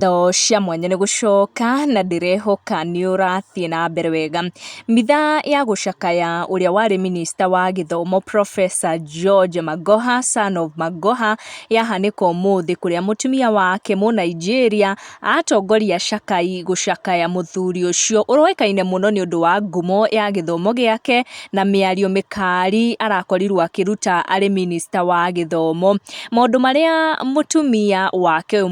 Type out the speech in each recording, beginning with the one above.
Tho cia mwanya nĩ gũcoka na ndĩrehoka nĩ ũrathiĩ na mbere wega. Mitha ya gũcakaya ũrĩa warĩ minista wa gĩthomo Professor George Magoha, son of Magoha, yahanĩka ũmũthĩ kũrĩa mũtumia wake Njira atongoria Shakai gũcakaya mũthuri ũcio ũroĩkaine mũno nĩ ũndũ wa ngumo ya gĩthomo gĩake na mĩario mĩkari arakorirwo akĩruta arĩ minista wa gĩthomo. Maũndũ marĩa mũtumia wake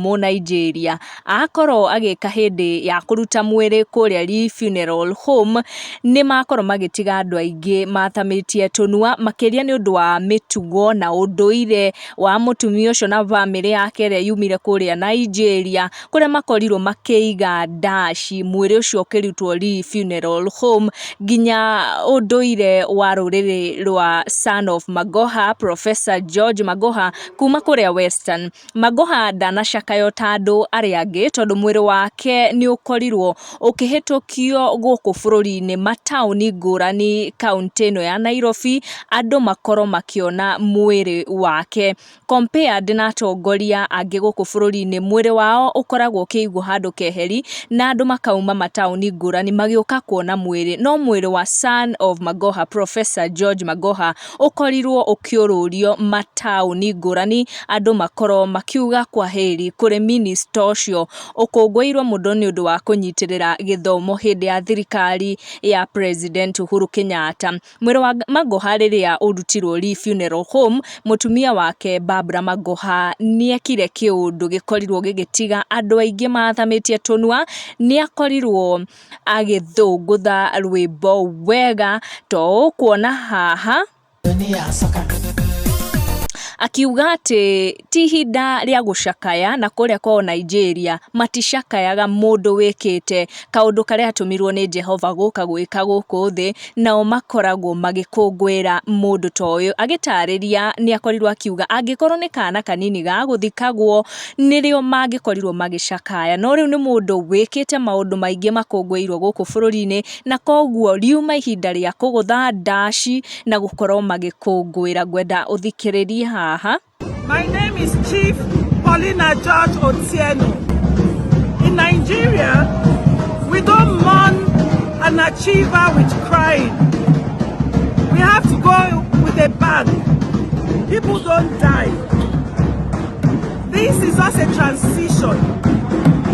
Njira akorwo agĩka hĩndĩ ya kũruta mwĩrĩ kũrĩa Lee Funeral Home nĩ makorwo magĩtiga andũ aingĩ mathamĩtie Tunua, makĩria nĩ ũndũ wa mĩtugo na ũndũire wa mũtumia ũcio na bamĩrĩ yake ĩrĩa yumire kũrĩa Nigeria, kũrĩa makorirwo makĩiga ndaci mwĩrĩ ũcio ũkĩrutwo Lee Funeral Home, nginya ũndũire wa rũrĩrĩ rwa son of Magoha, Professor George Magoha kuma kũrĩa Western. Magoha ndanacakayo ta andũ arĩa angĩ tondũ mwĩrĩ wake nĩ ũkorirwo ũkĩhĩtũkio gũkũ bũrũri-inĩ mataũni ngũrani kaunti ĩno ya Nairobi, andũ makorwo makĩona mwĩrĩ wake. Compared na atongoria angĩ gũkũ bũrũri-inĩ, mwĩrĩ wao ũkoragwo ũkĩigwo handũ keheri na andũ makauma mataũni ngũrani magĩũka kuona mwĩrĩ, no mwĩrĩ wa son of Magoha, Professor George Magoha, ũkorirwo ũkĩũrũrio mataũni ngũrani, andũ makorwo makiuga kwaheri kũrĩ minista ũcio ũkũngũĩirwo mũno nĩ ũndũ wa kũnyitĩrĩra gĩthomo hĩndĩ ya thirikari ya President Uhuru Kenyatta. Mwĩrĩ wa Magoha rĩrĩa ũrutirwo Lee Funeral Home, mũtumia wake Magoha nĩekire kĩũndũ gĩkorirwo gĩgĩtiga andũ aingĩ mathamĩtie Tunua. Nĩakorirwo agĩthũngũtha rwĩmbo wega to kuona haha, akiuga atĩ ti ihinda rĩa gũcakaya na kũrĩa kwao Nigeria maticakayaga mũndũ wĩkĩte kaũndũ karĩa atũmirwo nĩ Jehova gũka gwĩka gũkũ thĩ, nao makoragwo magĩkũngũĩra mũndũ ta ũyũ. Agĩtarĩria nĩakorirwo akiuga angĩkorwo nĩ kana kanini ga gũthikagwo nĩrĩo mangĩkorirwo magĩcakaya, no rĩu nĩ mũndũ wĩkĩte maũndũ maingĩ makũngũĩirwo gũkũ bũrũri-inĩ, na koguo riuma ihinda rĩa kũgũtha ndaci na gũkorwo magĩkũngũĩra. Ngwenda ũthikĩrĩrie haha. My name is Chief Paulina George Otieno. In Nigeria, we don't mourn an achiever with crying. We have to go with a bang. People don't die. This is just a transition.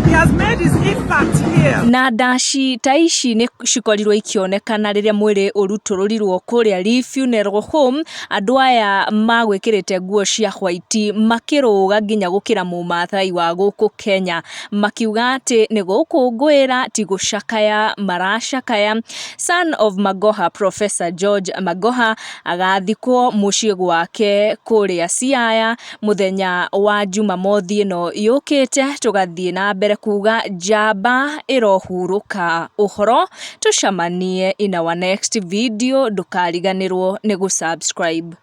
He has made his impact here. Na ndaci ta ici nĩ cikorirwo ikĩonekana rĩrĩa mwĩrĩ ũrutũrũrirwo kũrĩa Lee Funeral Home, andũ aya magwĩkĩrĩte nguo cia white makĩrũga nginya gũkĩra mũmathai wa gũkũ Kenya, makiuga atĩ nĩ gũkũngũĩra ti gũcakaya maracakaya. Son of Magoha, Professor George Magoha, agathikwo mũciĩ gwake kũrĩa Siaya mũthenya wa Jumamothi ĩno yũkĩte. Tũgathiĩ na mbere kuga njamba ĩrohurũka. Ũhoro tũcamanie in our next video, ndũkariganĩrwo nĩ gũsubscribe.